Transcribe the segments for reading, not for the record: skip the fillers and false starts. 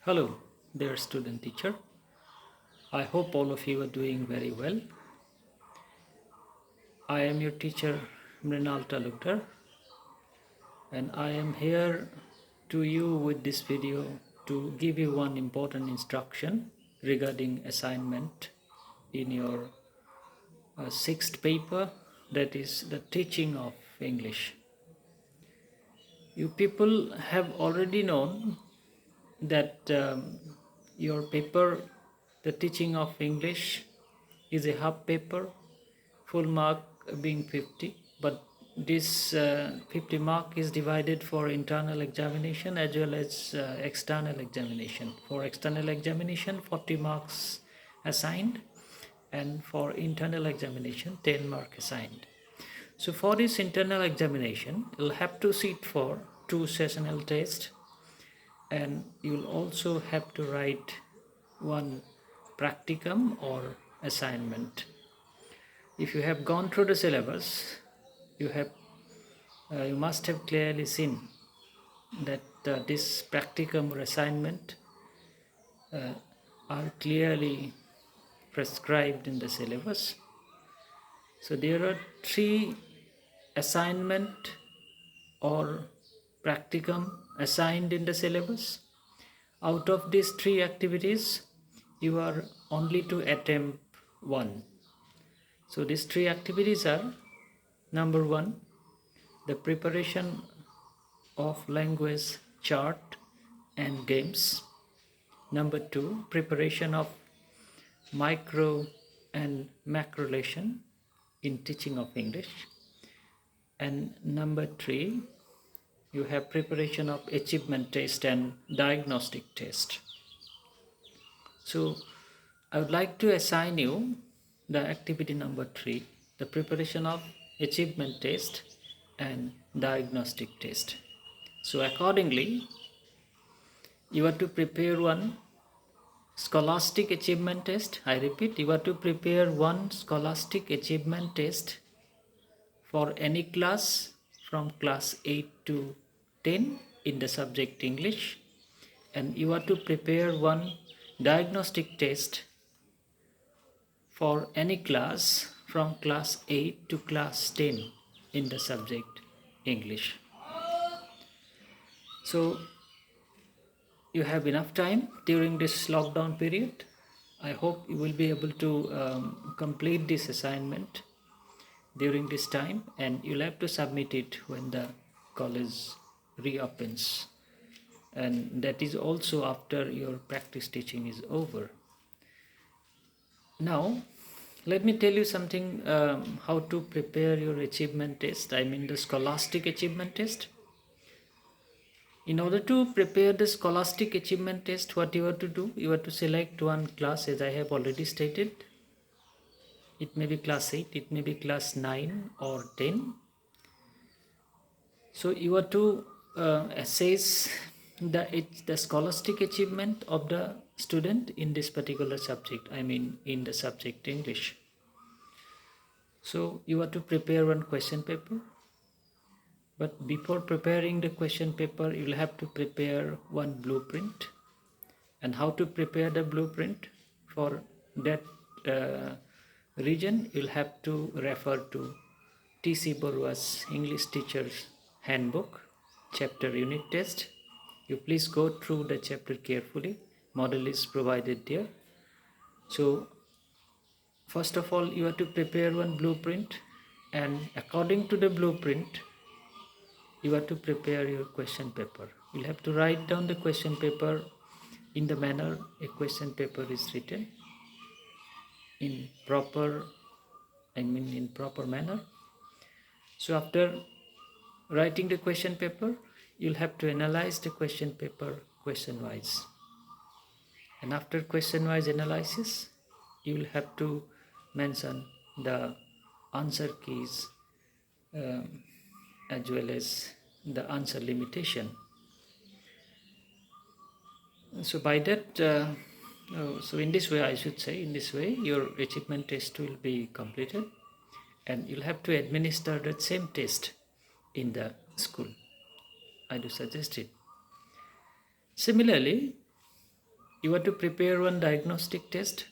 Hello, dear student teacher. I hope all of you are doing very well. I am your teacher Mrinal Talukdar, and I am here to you with this video to give you one important instruction regarding assignment in your sixth paper, that is the teaching of English. You people have already known that your paper, the teaching of English, is a half paper, full mark being 50, but this 50 mark is divided for internal examination as well as external examination. For external examination 40 marks assigned, and for internal examination 10 mark assigned. So for this internal examination you'll have to sit for two sessional tests, and you'll also have to write one practicum or assignment. If you have gone through the syllabus, you must have clearly seen that this practicum or assignment are clearly prescribed in the syllabus. So there are three assignment or practicum assigned in the syllabus. Out of these three activities, you are only to attempt one. So these three activities are: number one, the preparation of language chart and games; number two, preparation of micro and macro lesson in teaching of English; and number three, you have preparation of achievement test and diagnostic test. So I would like to assign you the activity number 3, the preparation of achievement test and diagnostic test. So accordingly, you are to prepare one scholastic achievement test. I repeat, you are to prepare one scholastic achievement test for any class from class 8 to 10 in the subject English, and you are to prepare one diagnostic test for any class from class 8 to class 10 in the subject English. So you have enough time during this lockdown period. I hope you will be able to complete this assignment during this time, and you'll have to submit it when the college reopens, and that is also after your practice teaching is over. Now let me tell you something, how to prepare your achievement test, I mean the scholastic achievement test. In order to prepare the scholastic achievement test, what you have to do, you have to select one class, as I have already stated. It may be class 8, it may be class 9 or 10. So you have to assess the scholastic achievement of the student in this particular subject, I mean in the subject English. So you have to prepare one question paper, but before preparing the question paper you will have to prepare one blueprint. And how to prepare the blueprint? For that region you'll have to refer to T.C. Barua's English Teacher's Handbook, chapter unit test. You please go through the chapter carefully. Model is provided there. So first of all, you have to prepare one blueprint, and according to the blueprint you have to prepare your question paper. You'll have to write down the question paper in the manner a question paper is written, in proper manner. So after writing the question paper, you'll have to analyze the question paper question wise, and after question wise analysis you will have to mention the answer keys as well as the answer limitation. So by that so in this way, I should say, in this way your achievement test will be completed, and you'll have to administer that same test in the school. I do suggest it. Similarly, You have to prepare one diagnostic test,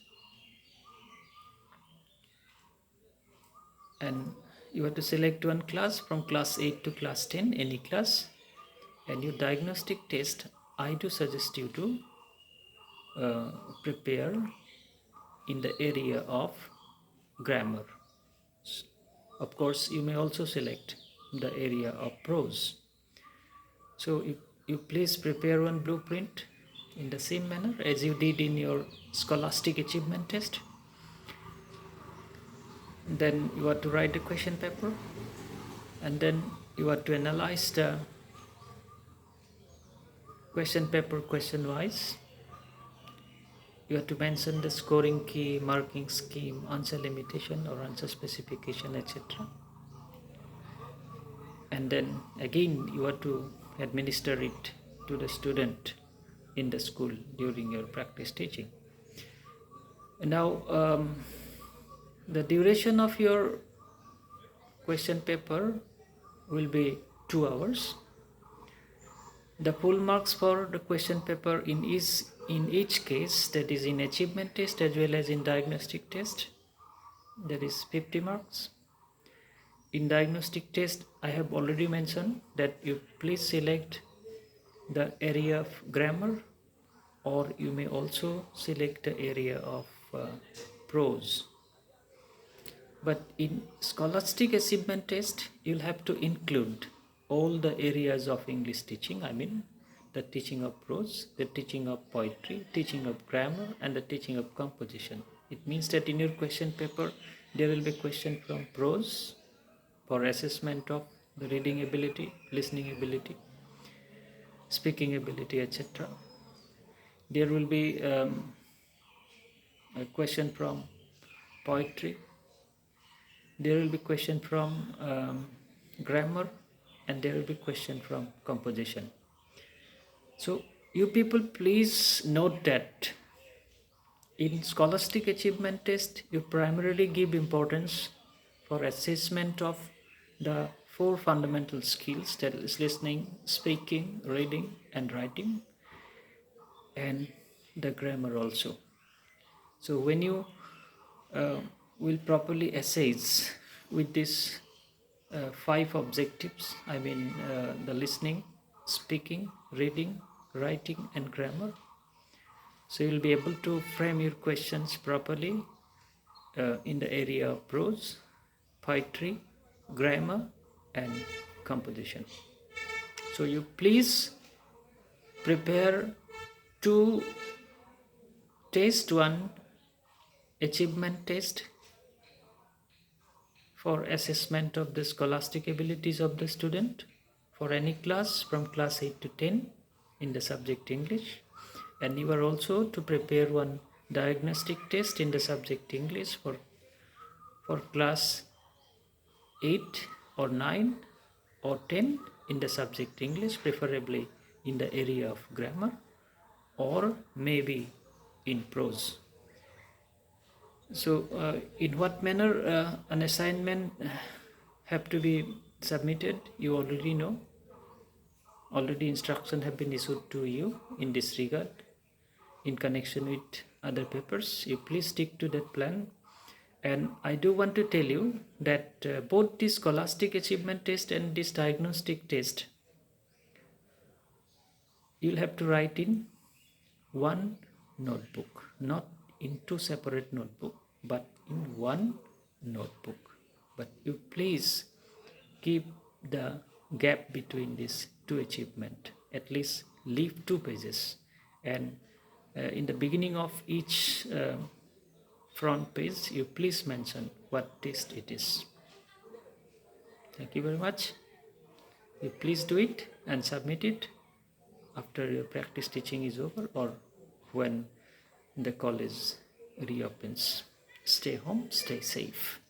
and you have to select one class from class 8 to class 10, any class. And your diagnostic test, I do suggest you to prepare in the area of grammar. Of course, you may also select the area of prose. So you please prepare one blueprint in the same manner as you did in your scholastic achievement test. Then you have to write the question paper, and then you have to analyze the question paper question wise. You have to mention the scoring key, marking scheme, answer limitation or answer specification, etc. And then again you have to administer it to the student in the school during your practice teaching. Now the duration of your question paper will be 2 hours. The full marks for the question paper in each case, that is in achievement test as well as in diagnostic test, that is 50 marks. In diagnostic test, I have already mentioned that you please select the area of grammar, or you may also select the area of prose. But in scholastic achievement test, you'll have to include all the areas of English teaching. I mean, the teaching of prose, the teaching of poetry, teaching of grammar, and the teaching of composition. It means that in your question paper, there will be question from prose for assessment of the reading ability, listening ability, speaking ability, etc. There will be a question from poetry. There will be question from grammar, and there will be question from composition. So you people please note that in scholastic achievement test, you primarily give importance for assessment of the 4 fundamental skills, that is listening, speaking, reading and writing, and the grammar also. So when you will properly assess with these 5 objectives, I mean the listening, speaking, reading, writing and grammar, so you'll be able to frame your questions properly in the area of prose, poetry, grammar and composition. So you please prepare 2 test, 1 achievement test for assessment of the scholastic abilities of the student for any class from class 8 to 10 in the subject English, and you are also to prepare 1 diagnostic test in the subject English for class 8 or 9 or 10 in the subject English, preferably in the area of grammar or maybe in prose. So in what manner an assignment have to be submitted, you already know. Already instructions have been issued to you in this regard in connection with other papers. You please stick to that plan. And I do want to tell you that both this scholastic achievement test and this diagnostic test, you'll have to write in 1 notebook, not in 2 separate notebooks, but in 1 notebook. But you please keep the gap between these 2 achievements, at least leave 2 pages, and in the beginning of each front page you please mention what test it is. Thank you very much. You please do it and submit it after your practice teaching is over or when the college reopens. Stay home, stay safe.